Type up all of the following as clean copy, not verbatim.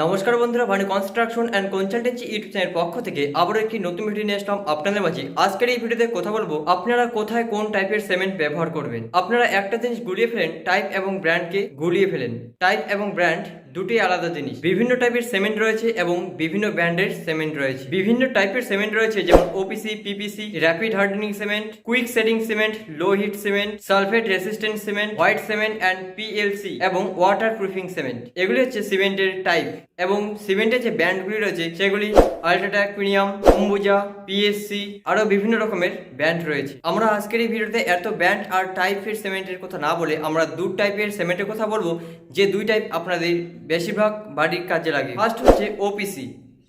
নমস্কার বন্ধুরা, Bhanu construction and consultancy YouTube চ্যানেলের পক্ষ থেকে আবারও একটি নতুন ভিডিও নিয়ে আসলাম আপনাদের মাঝে। আজকের এই ভিডিওতে কথা বলবো আপনারা কোথায় কোন টাইপের সিমেন্ট ব্যবহার করবেন। আপনারা একটা জিনিস গুলিয়ে ফেলেন, টাইপ এবং ব্র্যান্ডকে গুলিয়ে ফেলেন। টাইপ এবং ব্র্যান্ড দুটি আলাদা জিনিস। বিভিন্ন টাইপের সিমেন্ট রয়েছে এবং বিভিন্ন ব্র্যান্ডের সিমেন্ট রয়েছে। বিভিন্ন টাইপের সিমেন্ট রয়েছে যেমন OPC, PPC, rapid hardening cement, quick setting cement, low hit cement, sulphate resistant cement, white cement and PLC এবং ওয়াটার প্রুফিং সিমেন্ট। এগুলি হচ্ছে সিমেন্টের টাইপ। এবং সিমেন্টের যে ব্র্যান্ডগুলি রয়েছে সেগুলি আল্ট্রাটেক, প্রিমিয়াম, অম্বুজা, পিএসসি, আরো বিভিন্ন রকমের ব্র্যান্ড রয়েছে। আমরা আজকের এই ভিডিওতে এত ব্র্যান্ড আর টাইপের সিমেন্টের কথা না বলে আমরা দু টাইপের সিমেন্টের কথা বলবো, যে দুই টাইপ আপনাদের বেশিরভাগ বাড়ির কাজে লাগে। ফার্স্ট হচ্ছে ওপিসি,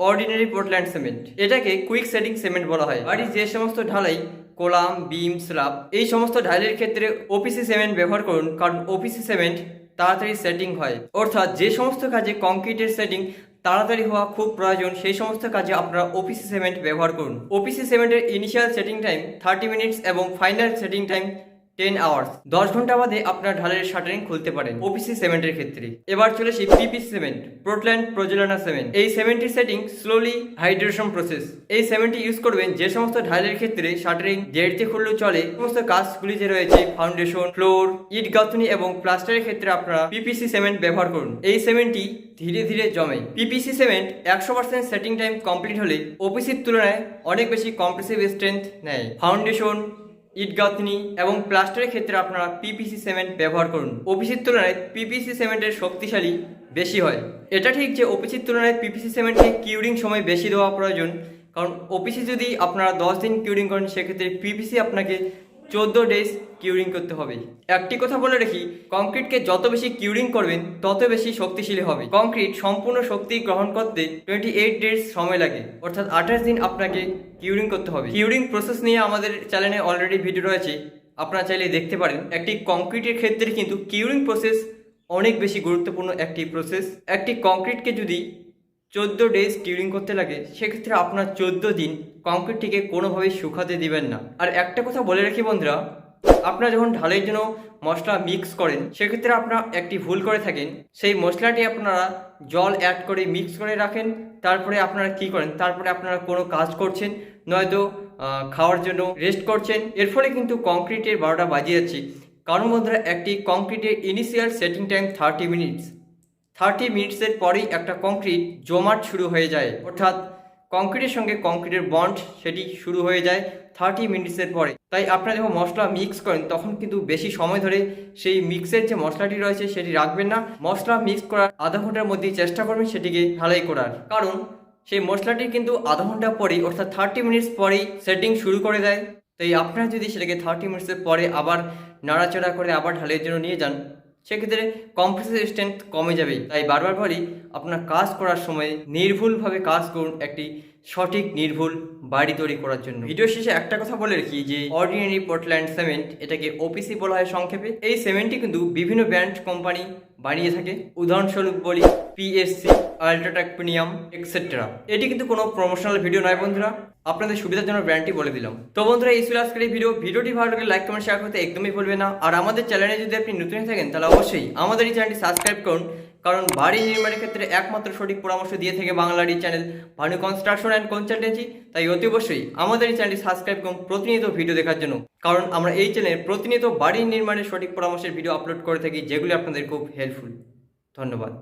অর্ডিনারি পোর্টল্যান্ড সিমেন্ট। এটাকে কুইক সেটিং সিমেন্ট বলা হয়। বাড়ির যে সমস্ত ঢালাই, কোলাম, বিম, স্ল্যাব, এই সমস্ত ঢালাইয়ের ক্ষেত্রে ওপিসি সিমেন্ট ব্যবহার করুন, কারণ ওপিসি সিমেন্ট তাড়াতাড়ি সেটিং হয়। অর্থাৎ যে সমস্ত কাজে কংক্রিটের সেটিং তাড়াতাড়ি হওয়া খুব প্রয়োজন, সেই সমস্ত কাজে আপনারা ওপিসি সিমেন্ট ব্যবহার করুন। ওপিসি সিমেন্টের ইনিশিয়াল সেটিং টাইম 30 মিনিটস এবং ফাইনাল সেটিং টাইম 10 আওয়ার্স। 10 ঘন্টা বাদে আপনার ঢালের শাটারিং খুলতে পারেন ওপিসি সিমেন্টের ক্ষেত্রে। এবার চলে আসি পিপিসি সিমেন্ট, পোর্টল্যান্ড পোজোলানা সিমেন্ট। এই সিমেন্টের সেটিং স্লোলি হাইড্রেশন প্রসেস। এই সিমেন্টটি ইউজ করবেন যে সমস্ত ঢালের ক্ষেত্রে শাটারিং দেরিতে খুললেও চলে। সমস্ত কাজগুলি যে রয়েছে ফাউন্ডেশন, ফ্লোর, ইট গাঁথনি এবং প্লাস্টারের ক্ষেত্রে আপনারা পিপিসি সিমেন্ট ব্যবহার করুন। এই সিমেন্টটি ধীরে ধীরে জমে। PPC cement 100% setting time complete হলে ওপিসির তুলনায় অনেক বেশি কম্প্রেসিভ স্ট্রেংথ নেয়। ফাউন্ডেশন, ইট গাঁথনি এবং প্লাস্টারের ক্ষেত্রে আপনারা পিপিসি সিমেন্ট ব্যবহার করুন। ওপিসির তুলনায় পিপিসি সিমেন্টের শক্তিশালী বেশি হয়। এটা ঠিক যে ওপিসির তুলনায় পিপিসি সিমেন্টকে কিউরিং সময় বেশি দেওয়া প্রয়োজন, কারণ ওপিসি যদি আপনারা 10 দিন কিউরিং করেন, সেক্ষেত্রে পিপিসি আপনাকে 14 ডেজ কিউরিং করতে হবে। একটি কথা বলে রাখি, কংক্রিটকে যত বেশি কিউরিং করবেন তত বেশি শক্তিশালী হবে। কংক্রিট সম্পূর্ণ শক্তি গ্রহণ করতে 28 ডেজ সময় লাগে, অর্থাৎ 28 দিন আপনাকে কিউরিং করতে হবে। কিউরিং প্রসেস নিয়ে আমাদের চ্যানেলে অলরেডি ভিডিও রয়েছে, আপনারা চাইলে দেখতে পারেন। একটি কংক্রিটের ক্ষেত্রে কিন্তু কিউরিং প্রসেস অনেক বেশি গুরুত্বপূর্ণ একটি প্রসেস। একটি কংক্রিটকে যদি 14 ডেজ কিউরিং করতে লাগে, সেক্ষেত্রে আপনার 14 দিন কংক্রিটটিকে কোনোভাবেই শুকাতে দিবেন না। আর একটা কথা বলে রাখি বন্ধুরা, আপনারা যখন ঢালের জন্য মশলা মিক্স করেন, সেক্ষেত্রে আপনারা একটি ভুল করে থাকেন। সেই মশলাটি আপনারা জল অ্যাড করে মিক্স করে রাখেন, তারপরে আপনারা কি করেন, তারপরে আপনারা কোনো কাজ করছেন, নয়তো খাওয়ার জন্য রেস্ট করছেন। এর ফলে কিন্তু কংক্রিটের 12টা বাজিয়ে যাচ্ছে। কারণ বন্ধুরা, একটি কংক্রিটের ইনিশিয়াল সেটিং টাইম 30 মিনিটস। 30 মিনিটসের পরেই একটা কংক্রিট জমাট শুরু হয়ে যায়, অর্থাৎ কংক্রিটের সঙ্গে কংক্রিটের বন্ড সেটি শুরু হয়ে যায় 30 মিনিটসের পরে। তাই আপনারা যখন মশলা মিক্স করেন, তখন কিন্তু বেশি সময় ধরে সেই মিক্সের যে মশলাটি রয়েছে সেটি রাখবেন না। মশলা মিক্স করার আধা ঘন্টার মধ্যেই চেষ্টা করবেন সেটিকে ঢালাই করার, কারণ সেই মশলাটি কিন্তু আধা ঘন্টা পরেই, অর্থাৎ 30 মিনিটস পরেই সেটিং শুরু করে দেয়। তাই আপনারা যদি সেটাকে 30 মিনিটসের পরে আবার নাড়াচাড়া করে আবার ঢালাইয়ের জন্য নিয়ে যান, সেক্ষেত্রে কম্প্রেসিভ স্ট্রেংথ কমে যাবে। তাই বারবার বলি, আপনার কাজ করার সময় নির্ভুলভাবে কাজ করুন, একটি সঠিক নির্ভুল বাড়ি তৈরি করার জন্য। ভিডিও শেষে একটা কথা বলে রাখি যে অর্ডিনারি পোর্টল্যান্ড সিমেন্ট, এটাকে ওপিসি বলা হয় সংক্ষেপে। এই সিমেন্টটি কিন্তু বিভিন্ন ব্র্যান্ড কোম্পানি বানিয়ে থাকে। উদাহরণস্বরূপ বলি পিএসসি, আল্ট্রাটেক, প্রিমিয়াম, এক্সেট্রা। এটি কিন্তু কোনো প্রমোশনাল ভিডিও নয় বন্ধুরা, আপনাদের সুবিধার জন্য ব্র্যান্ডটি বলে দিলাম। তো বন্ধুরা, এই ছিল আজকের এই ভিডিওটি ভালো লাগলে লাইক, কমেন্ট, শেয়ার করতে একদমই ভুলবেন না। আর আমাদের চ্যানেলে যদি আপনি নতুন হয়ে থাকেন, তাহলে অবশ্যই আমাদের এই চ্যানেলটি সাবস্ক্রাইব করুন, কারণ বাড়ি নির্মাণের ক্ষেত্রে একমাত্র সঠিক পরামর্শ দিয়ে থাকে বাংলার এই channel Bhanu construction and consultancy. তাই অতি অবশ্যই আমাদের এই চ্যানেলটি সাবস্ক্রাইব করুন প্রতিনিয়ত ভিডিও দেখার জন্য, কারণ আমরা এই চ্যানেলে প্রতিনিয়ত বাড়ি নির্মাণের সঠিক পরামর্শের ভিডিও আপলোড করে থাকি, যেগুলি আপনাদের খুব হেল্পফুল। ধন্যবাদ।